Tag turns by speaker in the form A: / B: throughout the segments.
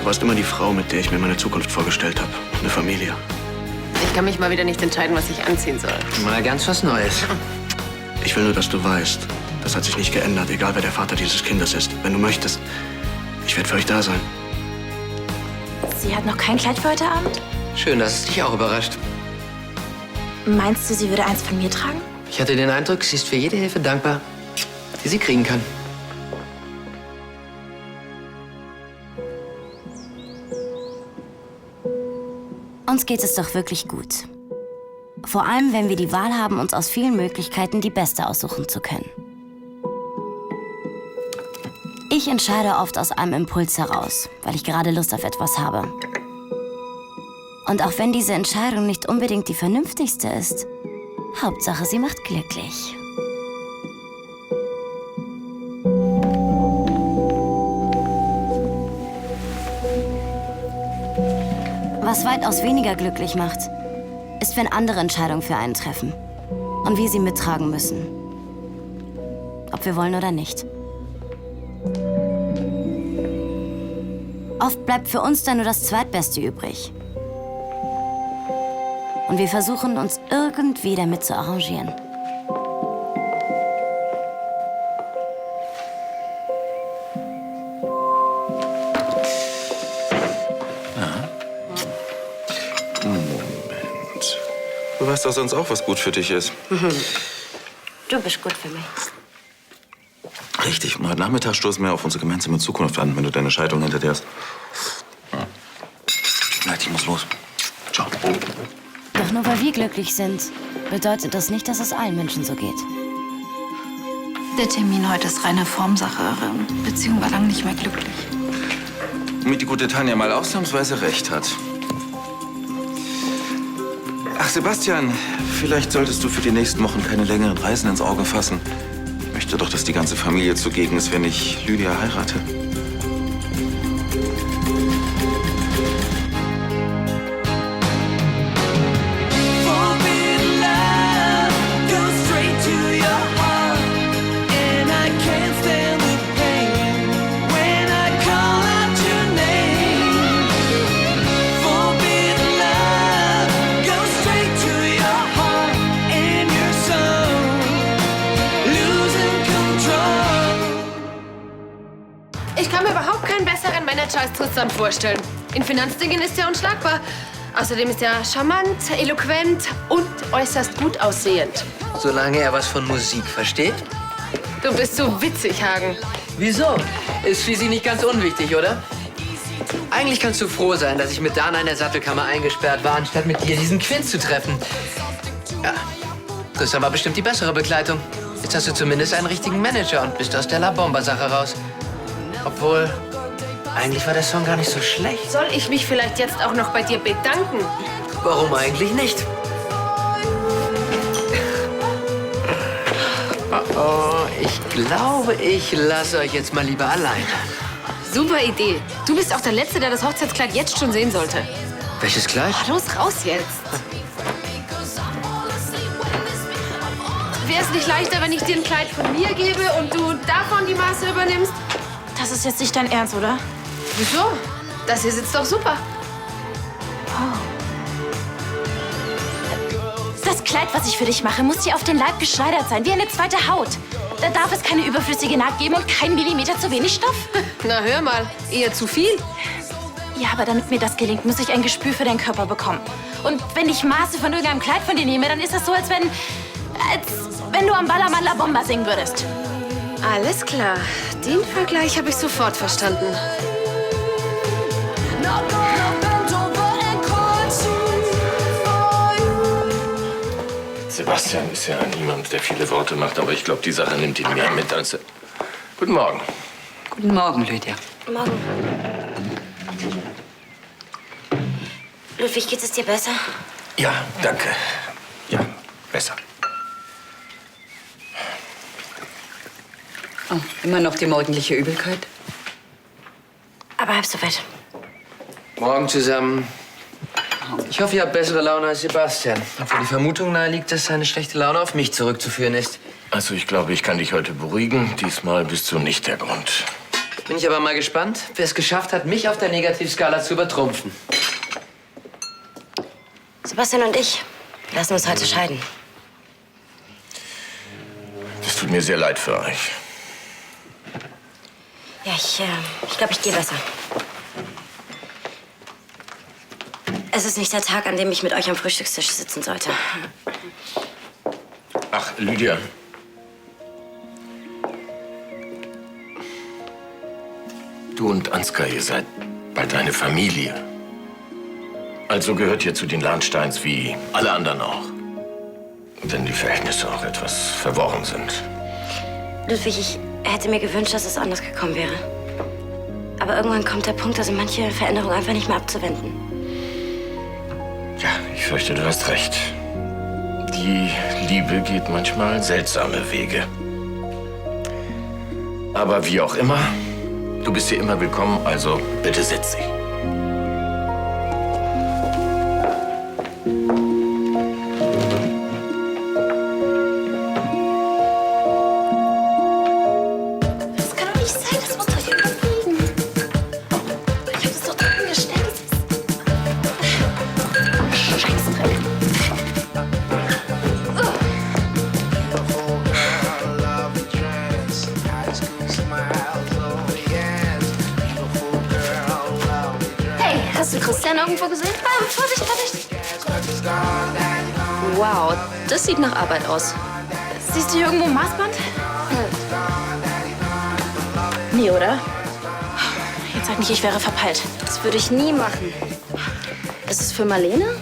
A: Du warst immer die Frau, mit der ich mir meine Zukunft vorgestellt habe. Eine Familie.
B: Ich kann mich mal wieder nicht entscheiden, was ich anziehen soll.
C: Mal ganz was Neues.
A: Ich will nur, dass du weißt, das hat sich nicht geändert, egal wer der Vater dieses Kindes ist. Wenn du möchtest, ich werde für euch da sein.
D: Sie hat noch kein Kleid für heute Abend?
C: Schön, dass es dich auch überrascht.
D: Meinst du, sie würde eins von mir tragen?
C: Ich hatte den Eindruck, sie ist für jede Hilfe dankbar, die sie kriegen kann.
E: Uns geht es doch wirklich gut. Vor allem, wenn wir die Wahl haben, uns aus vielen Möglichkeiten die beste aussuchen zu können. Ich entscheide oft aus einem Impuls heraus, weil ich gerade Lust auf etwas habe. Und auch wenn diese Entscheidung nicht unbedingt die vernünftigste ist, Hauptsache, sie macht glücklich. Was weitaus weniger glücklich macht, ist, wenn andere Entscheidungen für einen treffen und wir sie mittragen müssen. Ob wir wollen oder nicht. Oft bleibt für uns dann nur das Zweitbeste übrig. Und wir versuchen, uns irgendwie damit zu arrangieren.
F: Moment. Du weißt doch sonst auch, was gut für dich ist.
E: Du bist gut für mich.
F: Richtig. Und heute Nachmittag stoßen wir auf unsere gemeinsame Zukunft an, wenn du deine Scheidung hinter dir hast. Leid, ich muss los. Ciao.
E: Doch nur weil wir glücklich sind, bedeutet das nicht, dass es allen Menschen so geht.
D: Der Termin heute ist reine Formsache. Eure Beziehung war lang nicht mehr glücklich.
F: Damit die gute Tanja mal ausnahmsweise recht hat. Ach, Sebastian, vielleicht solltest du für die nächsten Wochen keine längeren Reisen ins Auge fassen. Ich möchte doch, dass die ganze Familie zugegen ist, wenn ich Lydia heirate.
B: Ich kann mir überhaupt keinen besseren Manager als Tristan vorstellen. In Finanzdingen ist er unschlagbar. Außerdem ist er charmant, eloquent und äußerst gut aussehend.
C: Solange er was von Musik versteht.
B: Du bist so witzig, Hagen.
C: Wieso? Ist für sie nicht ganz unwichtig, oder? Eigentlich kannst du froh sein, dass ich mit Dana in der Sattelkammer eingesperrt war, anstatt mit dir diesen Quint zu treffen. Ja, Tristan war bestimmt die bessere Begleitung. Jetzt hast du zumindest einen richtigen Manager und bist aus der La Bomba-Sache raus. Obwohl, eigentlich war der Song gar nicht so schlecht.
B: Soll ich mich vielleicht jetzt auch noch bei dir bedanken?
C: Warum eigentlich nicht? Oh, ich glaube, ich lasse euch jetzt mal lieber alleine.
B: Super Idee. Du bist auch der Letzte, der das Hochzeitskleid jetzt schon sehen sollte.
C: Welches Kleid?
B: Los, raus jetzt. Wäre es nicht leichter, wenn ich dir ein Kleid von mir gebe und du davon die Maße übernimmst?
D: Das ist jetzt nicht dein Ernst, oder?
B: Wieso? Das hier sitzt doch super.
D: Das Kleid, was ich für dich mache, muss dir auf den Leib geschneidert sein, wie eine zweite Haut. Da darf es keine überflüssige Naht geben und keinen Millimeter zu wenig Stoff.
B: Na, hör mal. Eher zu viel.
D: Ja, aber damit mir das gelingt, muss ich ein Gespür für deinen Körper bekommen. Und wenn ich Maße von irgendeinem Kleid von dir nehme, dann ist das so, als wenn du am Ballermann La Bomba singen würdest.
B: Alles klar. Den Vergleich habe ich sofort verstanden.
G: Sebastian ist ja niemand, der viele Worte macht, aber ich glaube, die Sache nimmt ihn mehr mit als... Guten Morgen.
H: Guten Morgen, Lydia.
E: Morgen. Ludwig, geht es dir besser?
G: Ja, danke. Ja, besser.
H: Oh, immer noch die morgendliche Übelkeit?
E: Aber halb so weit.
C: Morgen zusammen. Ich hoffe, ihr habt bessere Laune als Sebastian. Obwohl die Vermutung nahe liegt, dass seine schlechte Laune auf mich zurückzuführen ist.
G: Also ich glaube, ich kann dich heute beruhigen. Diesmal bist du nicht der Grund.
C: Bin ich aber mal gespannt, wer es geschafft hat, mich auf der Negativskala zu übertrumpfen.
E: Sebastian und ich lassen uns heute scheiden.
G: Es tut mir sehr leid für euch.
E: Ja, ich glaube, ich gehe besser. Es ist nicht der Tag, an dem ich mit euch am Frühstückstisch sitzen sollte.
G: Ach, Lydia. Du und Ansgar, ihr seid bald eine Familie. Also gehört ihr zu den Lahnsteins wie alle anderen auch. Wenn die Verhältnisse auch etwas verworren sind.
E: Ludwig, ich hätte mir gewünscht, dass es anders gekommen wäre. Aber irgendwann kommt der Punkt, also manche Veränderungen einfach nicht mehr abzuwenden.
G: Ja, ich fürchte, du hast recht. Die Liebe geht manchmal seltsame Wege. Aber wie auch immer, du bist hier immer willkommen, also bitte setz dich.
D: Das kann doch nicht sein, das muss doch hier liegen. Ich hab das doch drüben gestellt. Scheißdreck. Hey, hast du Christian irgendwo gesehen? Ah, Vorsicht, Vorsicht.
I: Wow, das sieht nach Arbeit aus.
D: Siehst du hier irgendwo ein Maßband? Nee, oder? Jetzt sag nicht, ich wäre verpeilt.
I: Das würde ich nie machen. Ist es für Marlene?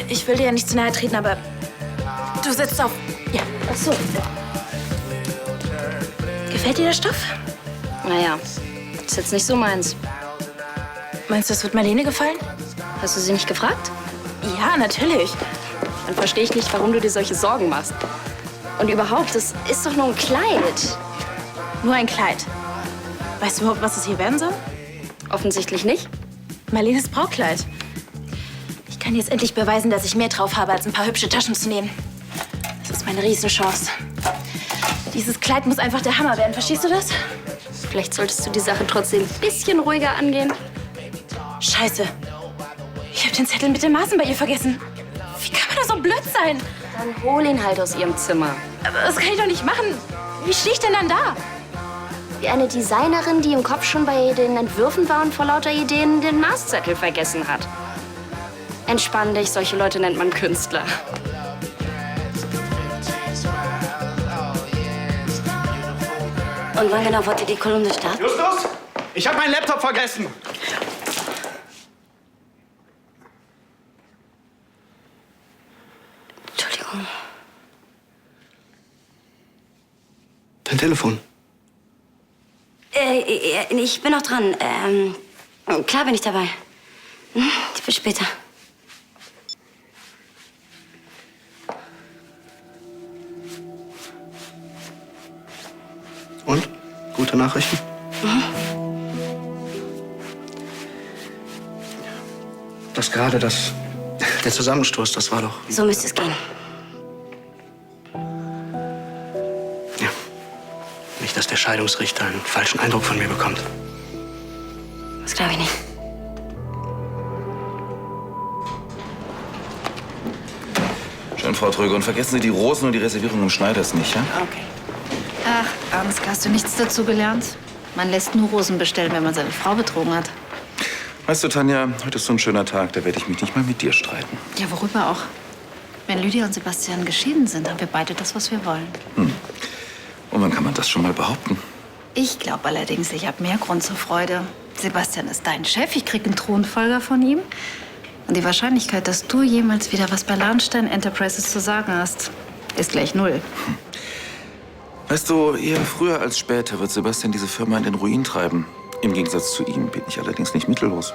D: Ich will dir ja nicht zu nahe treten, aber du sitzt auf... Ja.
I: Ach so.
D: Gefällt dir der Stoff?
I: Naja, ist jetzt nicht so meins.
D: Meinst du, es wird Marlene gefallen?
I: Hast du sie nicht gefragt?
D: Ja, natürlich.
I: Dann verstehe ich nicht, warum du dir solche Sorgen machst. Und überhaupt, das ist doch nur ein Kleid.
D: Nur ein Kleid. Weißt du überhaupt, was es hier werden soll?
I: Offensichtlich nicht.
D: Marlenes Braukleid. Ich kann jetzt endlich beweisen, dass ich mehr drauf habe, als ein paar hübsche Taschen zu nehmen. Das ist meine Riesenchance. Dieses Kleid muss einfach der Hammer werden, verstehst du das?
I: Vielleicht solltest du die Sache trotzdem ein bisschen ruhiger angehen.
D: Scheiße. Ich habe den Zettel mit den Maßen bei ihr vergessen. Wie kann man da so blöd sein?
I: Dann hol ihn halt aus ihrem Zimmer.
D: Aber das kann ich doch nicht machen. Wie stehe ich denn dann da?
I: Wie eine Designerin, die im Kopf schon bei den Entwürfen war und vor lauter Ideen den Maßzettel vergessen hat. Entspann dich, solche Leute nennt man Künstler.
E: Und wann genau wollt ihr die Kolumne starten?
A: Justus, ich habe meinen Laptop vergessen.
E: Entschuldigung.
A: Dein Telefon.
E: Ich bin noch dran. Klar bin ich dabei. Bis später.
A: Und? Gute Nachrichten? Der Zusammenstoß, das war doch...
E: So müsste es gehen.
A: Ja. Nicht, dass der Scheidungsrichter einen falschen Eindruck von mir bekommt.
E: Das glaube ich nicht.
F: Schön, Frau Tröger. Und vergessen Sie die Rosen und die Reservierung im Schneiders nicht, ja?
J: Okay. Ach, Ansgar, hast du nichts dazu gelernt? Man lässt nur Rosen bestellen, wenn man seine Frau betrogen hat.
F: Weißt du, Tanja, heute ist so ein schöner Tag, da werde ich mich nicht mal mit dir streiten.
J: Ja, worüber auch? Wenn Lydia und Sebastian geschieden sind, haben wir beide das, was wir wollen.
F: Und wann kann man das schon mal behaupten?
J: Ich glaube allerdings, ich habe mehr Grund zur Freude. Sebastian ist dein Chef, ich krieg einen Thronfolger von ihm. Und die Wahrscheinlichkeit, dass du jemals wieder was bei Lahnstein Enterprises zu sagen hast, ist gleich 0.
F: Weißt du, eher früher als später wird Sebastian diese Firma in den Ruin treiben. Im Gegensatz zu ihm bin ich allerdings nicht mittellos.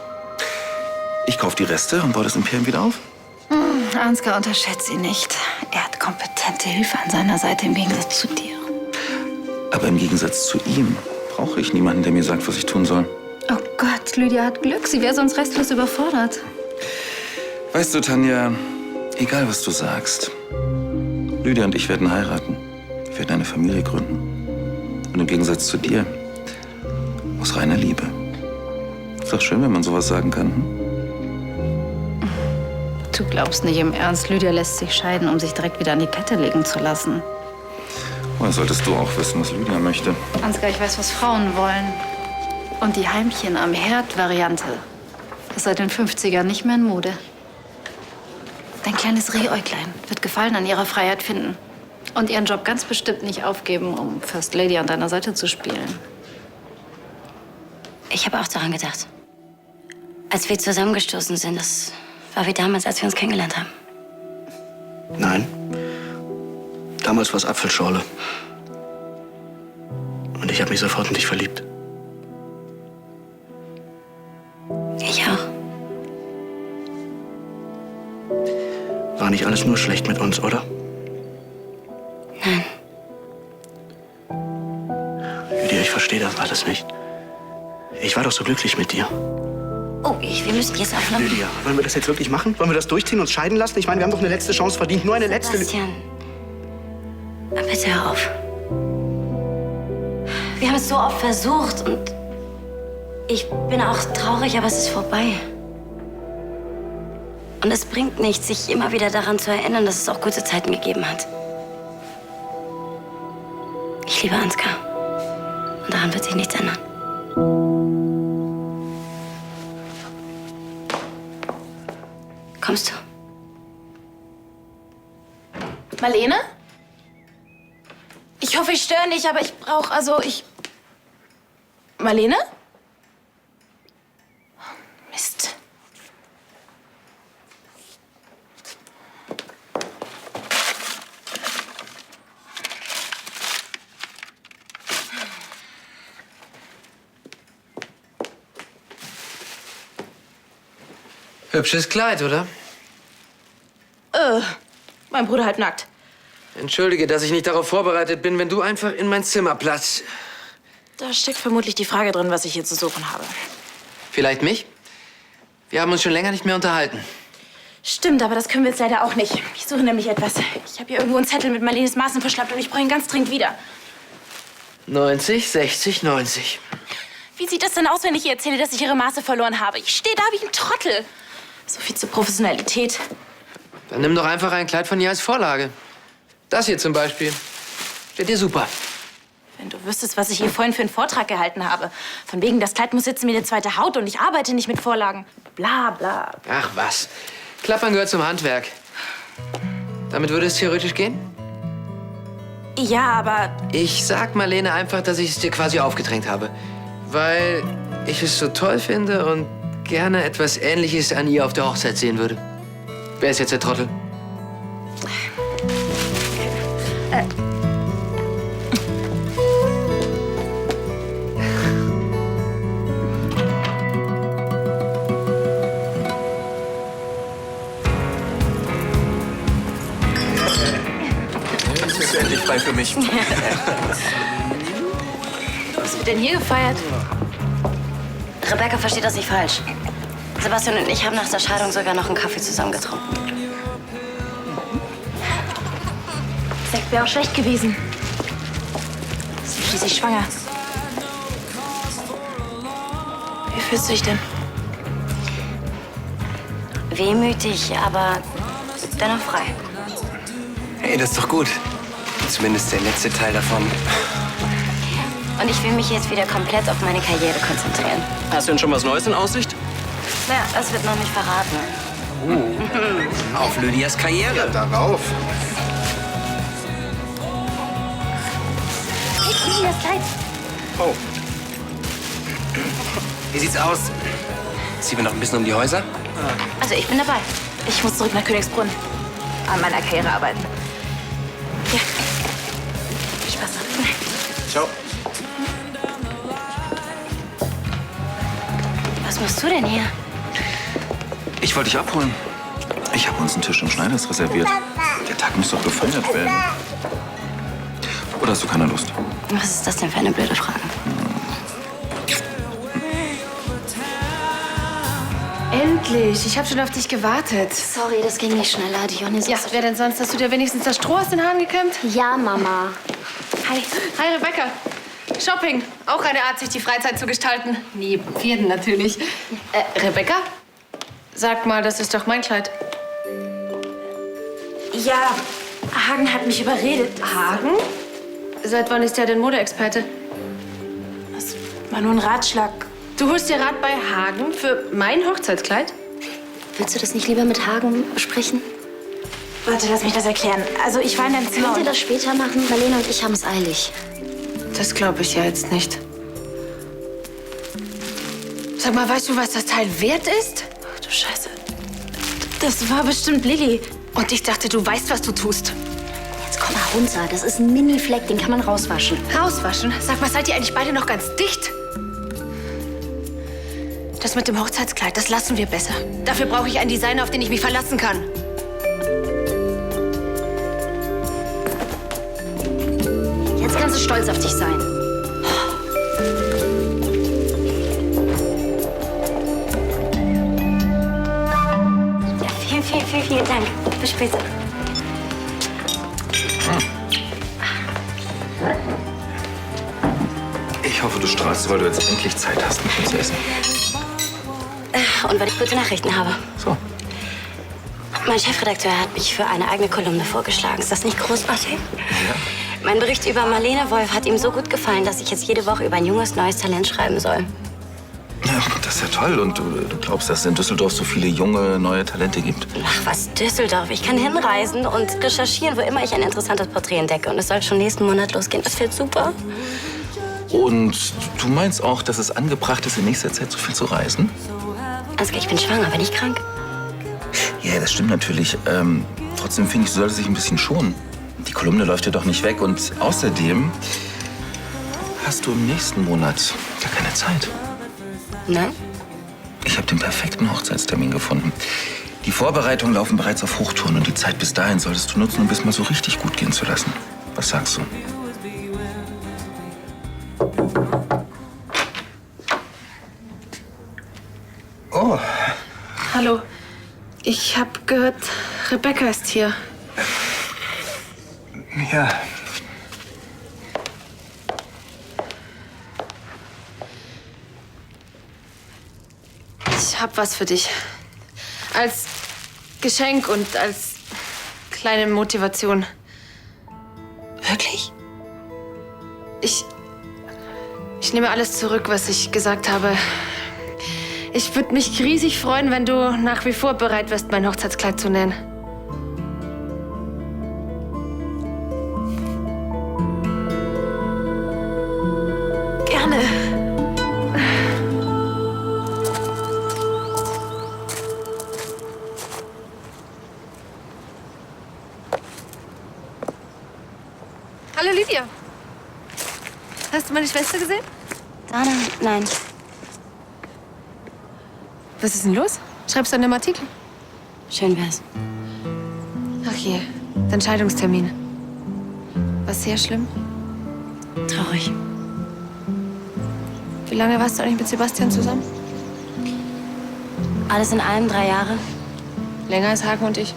F: Ich kaufe die Reste und baue das Imperium wieder auf.
J: Ansgar, unterschätze ihn nicht. Er hat kompetente Hilfe an seiner Seite im Gegensatz zu dir.
F: Aber im Gegensatz zu ihm brauche ich niemanden, der mir sagt, was ich tun soll.
J: Oh Gott, Lydia hat Glück. Sie wäre sonst restlos überfordert.
F: Weißt du, Tanja, egal was du sagst, Lydia und ich werden heiraten. Wir werden eine Familie gründen. Und im Gegensatz zu dir, aus reiner Liebe. Ist doch schön, wenn man sowas sagen kann. Hm?
J: Du glaubst nicht im Ernst, Lydia lässt sich scheiden, um sich direkt wieder an die Kette legen zu lassen.
F: Woher solltest du auch wissen, was Lydia möchte?
J: Ansgar, ich weiß, was Frauen wollen. Und die Heimchen am Herd-Variante ist seit den 50ern nicht mehr in Mode. Dein kleines Rehäuglein wird Gefallen an ihrer Freiheit finden. Und ihren Job ganz bestimmt nicht aufgeben, um First Lady an deiner Seite zu spielen.
E: Ich habe auch daran gedacht. Als wir zusammengestoßen sind, das war wie damals, als wir uns kennengelernt haben.
A: Nein. Damals war es Apfelschorle. Und ich habe mich sofort in dich verliebt.
E: Ich auch.
A: War nicht alles nur schlecht mit uns, oder?
E: Nein.
A: Lydia, ich verstehe das alles nicht. Ich war doch so glücklich mit dir.
E: Oh, wir müssen jetzt aufhören.
A: Lydia, wollen wir das jetzt wirklich machen? Wollen wir das durchziehen, uns scheiden lassen? Ich meine, wir haben doch eine letzte Chance verdient. Nur eine letzte...
E: Sebastian, bitte hör auf. Wir haben es so oft versucht und ich bin auch traurig, aber es ist vorbei. Und es bringt nichts, sich immer wieder daran zu erinnern, dass es auch gute Zeiten gegeben hat. Ich liebe Ansgar. Und daran wird sich nichts ändern. Kommst du?
D: Marlene? Ich hoffe, ich störe nicht, aber ich brauche, Marlene? Mist.
C: Hübsches Kleid, oder?
D: Mein Bruder halt nackt.
C: Entschuldige, dass ich nicht darauf vorbereitet bin, wenn du einfach in mein Zimmer platzt.
D: Da steckt vermutlich die Frage drin, was ich hier zu suchen habe.
C: Vielleicht mich? Wir haben uns schon länger nicht mehr unterhalten.
D: Stimmt, aber das können wir jetzt leider auch nicht. Ich suche nämlich etwas. Ich habe hier irgendwo einen Zettel mit Marlenes Maßen verschlappt und ich brauche ihn ganz dringend wieder.
C: 90, 60, 90.
D: Wie sieht das denn aus, wenn ich ihr erzähle, dass ich ihre Maße verloren habe? Ich stehe da wie ein Trottel. So viel zur Professionalität.
C: Dann nimm doch einfach ein Kleid von ihr als Vorlage. Das hier zum Beispiel. Steht dir super.
D: Wenn du wüsstest, was ich hier vorhin für einen Vortrag gehalten habe. Von wegen, das Kleid muss sitzen wie eine zweite Haut und ich arbeite nicht mit Vorlagen. Bla, bla.
C: Ach was. Klappern gehört zum Handwerk. Damit würde es theoretisch gehen?
D: Ja, aber
C: Ich sag Marlene einfach, dass ich es dir quasi aufgedrängt habe. Weil ich es so toll finde und gerne etwas Ähnliches an ihr auf der Hochzeit sehen würde. Wer ist jetzt der Trottel?
A: Jetzt ist endlich frei für mich.
D: was wird denn hier gefeiert?
E: Rebecca versteht das nicht falsch. Sebastian und ich haben nach der Scheidung sogar noch einen Kaffee zusammen getrunken.
D: Sekt wäre auch schlecht gewesen. Sie ist schließlich schwanger. Wie fühlst du dich denn?
E: Wehmütig, aber dennoch frei.
K: Hey, das ist doch gut. Zumindest der letzte Teil davon.
E: Und ich will mich jetzt wieder komplett auf meine Karriere konzentrieren.
K: Hast du denn schon was Neues in Aussicht?
E: Naja, das wird noch nicht verraten.
K: Auf Lydias Karriere.
A: Ja, darauf.
E: Hey, komm hier, das Kleid.
A: Oh.
K: Wie sieht's aus? Ziehen wir noch ein bisschen um die Häuser?
D: Also, ich bin dabei. Ich muss zurück nach Königsbrunn. An meiner Karriere arbeiten. Ja. Viel Spaß noch.
A: Ciao.
E: Was machst du denn hier?
F: Ich wollte dich abholen. Ich habe uns einen Tisch im Schneiders reserviert. Der Tag muss doch gefeiert werden. Oder hast du keine Lust?
E: Was ist das denn für eine blöde Frage?
B: Endlich. Ich habe schon auf dich gewartet.
E: Sorry, das ging nicht schneller, Dionysus.
B: Ja, wer denn sonst? Hast du dir wenigstens das Stroh aus den Haaren gekämmt?
I: Ja, Mama.
B: Hi. Hi, Rebecca. Shopping. Auch eine Art, sich die Freizeit zu gestalten. Neben Pferden natürlich. Rebecca? Sag mal, das ist doch mein Kleid.
D: Ja, Hagen hat mich überredet.
B: Hagen? Seit wann ist der denn Modeexperte?
D: Das war nur ein Ratschlag.
B: Du holst dir Rat bei Hagen für mein Hochzeitskleid?
I: Willst du das nicht lieber mit Hagen besprechen?
D: Warte, lass mich das erklären. Also, ich war in deinem Zimmer.
I: Könnt ihr das später machen? Marlene und ich haben es eilig.
B: Das glaube ich ja jetzt nicht. Sag mal, weißt du, was das Teil wert ist?
D: Ach du Scheiße. Das war bestimmt Lilly.
B: Und ich dachte, du weißt, was du tust.
I: Jetzt komm mal runter. Das ist ein Mini-Fleck, den kann man rauswaschen.
B: Rauswaschen? Sag mal, seid ihr eigentlich beide noch ganz dicht? Das mit dem Hochzeitskleid, das lassen wir besser. Dafür brauche ich einen Designer, auf den ich mich verlassen kann.
I: Jetzt kannst du stolz auf dich sein.
E: Ja, vielen Dank. Bis später.
F: Ich hoffe, du strahlst, weil du jetzt endlich Zeit hast, mit mir zu essen.
E: Und weil ich gute Nachrichten habe.
F: So.
E: Mein Chefredakteur hat mich für eine eigene Kolumne vorgeschlagen. Ist das nicht großartig?
F: Ja.
E: Mein Bericht über Marlene Wolf hat ihm so gut gefallen, dass ich jetzt jede Woche über ein junges, neues Talent schreiben soll.
F: Ja, das ist ja toll. Und du glaubst, dass es in Düsseldorf so viele junge, neue Talente gibt?
E: Ach, was Düsseldorf. Ich kann hinreisen und recherchieren, wo immer ich ein interessantes Porträt entdecke. Und es soll schon nächsten Monat losgehen. Das wird super.
F: Und du meinst auch, dass es angebracht ist, in nächster Zeit so viel zu reisen?
E: Ansgar, ich bin schwanger, bin ich krank?
F: Ja, das stimmt natürlich. Trotzdem finde ich, du solltest dich ein bisschen schonen. Die Kolumne läuft ja doch nicht weg. Und außerdem hast du im nächsten Monat gar keine Zeit.
E: Nein?
F: Ich habe den perfekten Hochzeitstermin gefunden. Die Vorbereitungen laufen bereits auf Hochtouren und die Zeit bis dahin solltest du nutzen, um es mal so richtig gut gehen zu lassen. Was sagst du? Oh.
B: Hallo. Ich habe gehört, Rebecca ist hier.
F: Ja.
B: Ich hab was für dich. Als Geschenk und als kleine Motivation.
E: Wirklich?
B: Ich nehme alles zurück, was ich gesagt habe. Ich würde mich riesig freuen, wenn du nach wie vor bereit wärst, mein Hochzeitskleid zu nähen.
D: Gerne.
B: Hallo Lydia. Hast du meine Schwester gesehen?
E: Dana, nein.
B: Was ist denn los? Schreibst du an dem Artikel?
E: Schön wär's.
B: Ach je, dein Scheidungstermin. War sehr schlimm.
E: Traurig.
B: Wie lange warst du eigentlich mit Sebastian zusammen?
E: Alles in allem 3 Jahre.
B: Länger als Hagen und ich.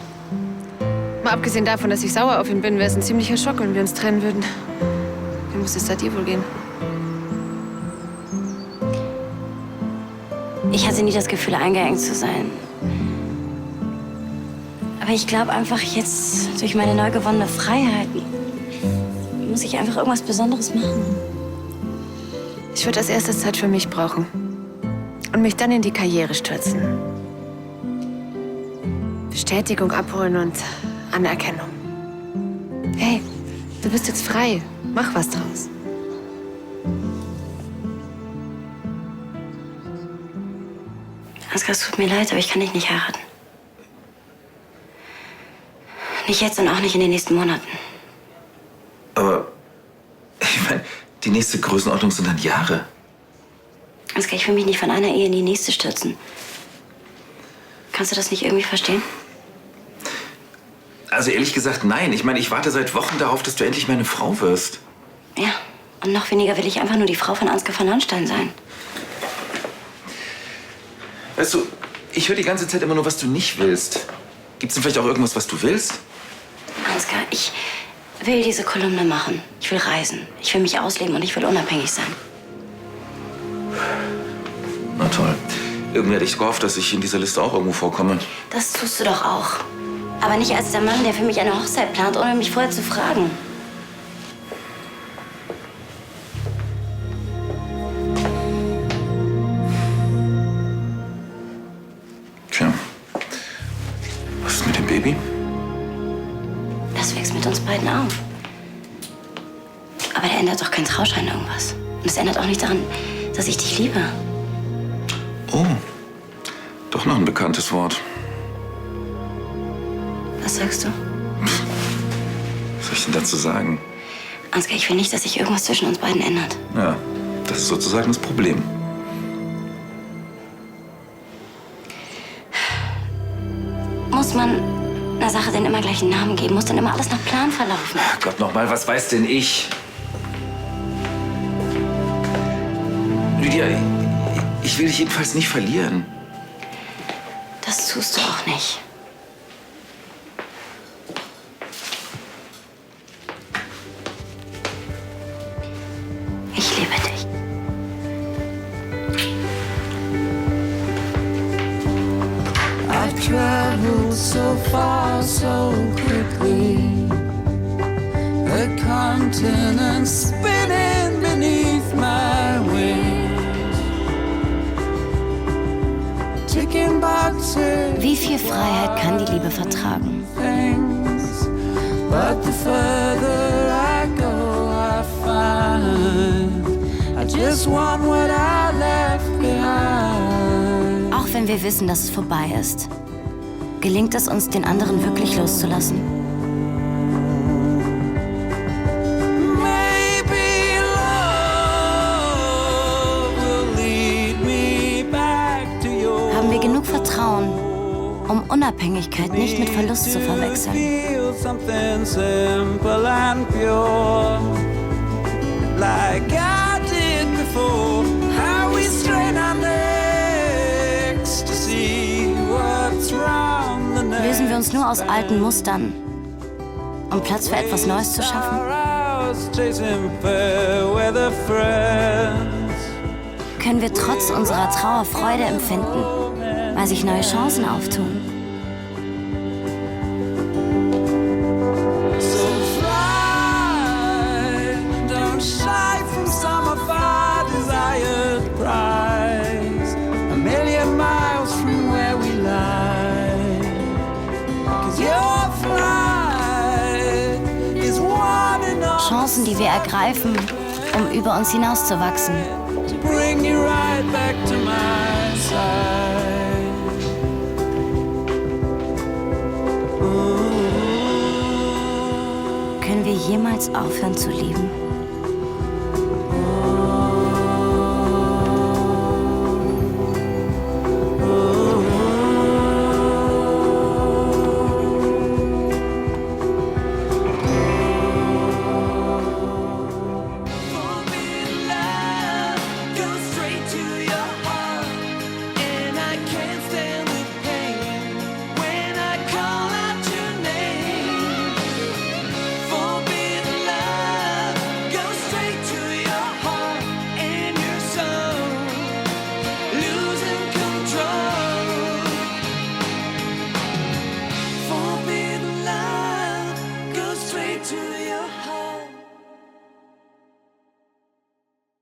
B: Mal abgesehen davon, dass ich sauer auf ihn bin, wäre es ein ziemlicher Schock, wenn wir uns trennen würden. Wie muss es da dir wohl gehen?
E: Ich hatte nie das Gefühl, eingeengt zu sein. Aber ich glaube einfach, jetzt durch meine neu gewonnene Freiheiten muss ich einfach irgendwas Besonderes machen.
B: Ich würde als erstes Zeit für mich brauchen. Und mich dann in die Karriere stürzen. Bestätigung abholen und Anerkennung. Hey, du bist jetzt frei. Mach was draus.
E: Ansgar, es tut mir leid, aber ich kann dich nicht heiraten. Nicht jetzt und auch nicht in den nächsten Monaten.
F: Aber, ich meine, die nächste Größenordnung sind dann Jahre.
E: Ansgar, ich will mich nicht von einer Ehe in die nächste stürzen. Kannst du das nicht irgendwie verstehen?
F: Also ehrlich gesagt, nein. Ich meine, ich warte seit Wochen darauf, dass du endlich meine Frau wirst.
E: Ja, und noch weniger will ich einfach nur die Frau von Ansgar von Lahnstein sein.
F: Weißt du, ich höre die ganze Zeit immer nur, was du nicht willst. Gibt's denn vielleicht auch irgendwas, was du willst?
E: Ansgar, will diese Kolumne machen. Ich will reisen. Ich will mich ausleben und ich will unabhängig sein.
F: Na toll. Irgendwie hätte ich gehofft, dass ich in dieser Liste auch irgendwo vorkomme.
E: Das tust du doch auch. Aber nicht als der Mann, der für mich eine Hochzeit plant, ohne mich vorher zu fragen.
F: Tja, was ist mit dem Baby?
E: Das wächst mit uns beiden auf. Aber der ändert doch keinen Trauschein irgendwas. Und es ändert auch nicht daran, dass ich dich liebe.
F: Oh, doch noch ein bekanntes Wort.
E: Was sagst du?
F: Was soll ich denn dazu sagen?
E: Ansgar, ich will nicht, dass sich irgendwas zwischen uns beiden ändert.
F: Ja, das ist sozusagen das Problem.
E: Muss man einer Sache denn immer gleich einen Namen geben? Muss dann immer alles nach Plan verlaufen?
F: Ach Gott, nochmal, was weiß denn ich? Lydia, ich will dich jedenfalls nicht verlieren.
E: Das tust du auch nicht. Ich liebe dich.
L: I've traveled so far so quickly. The continent spinning beneath my wings. Ticking boxes.
E: Wie viel Freiheit kann die Liebe vertragen?
L: Things. But the further I go, I find I just want what I left behind.
E: Auch wenn wir wissen, dass es vorbei ist, gelingt es uns, den anderen wirklich loszulassen?
L: Maybe love will lead me back to your.
E: Haben wir genug Vertrauen, um Unabhängigkeit nicht mit Verlust zu verwechseln?
L: Feel something simple and pure, like I did before. How we strain our necks to see what's round the neck.
E: Lösen wir uns nur aus alten Mustern, um Platz für etwas Neues zu schaffen?
L: Chasing fair weather friends.
E: Können wir trotz unserer Trauer Freude empfinden, weil sich neue Chancen auftun?
L: So fly, don't shy from some of our desired prize. A million miles from where we lie. 'Cause your flight is one enough
E: Chancen, die wir ergreifen, um über uns hinauszuwachsen.
L: to bring you right back to my side.
E: Können wir jemals aufhören zu lieben?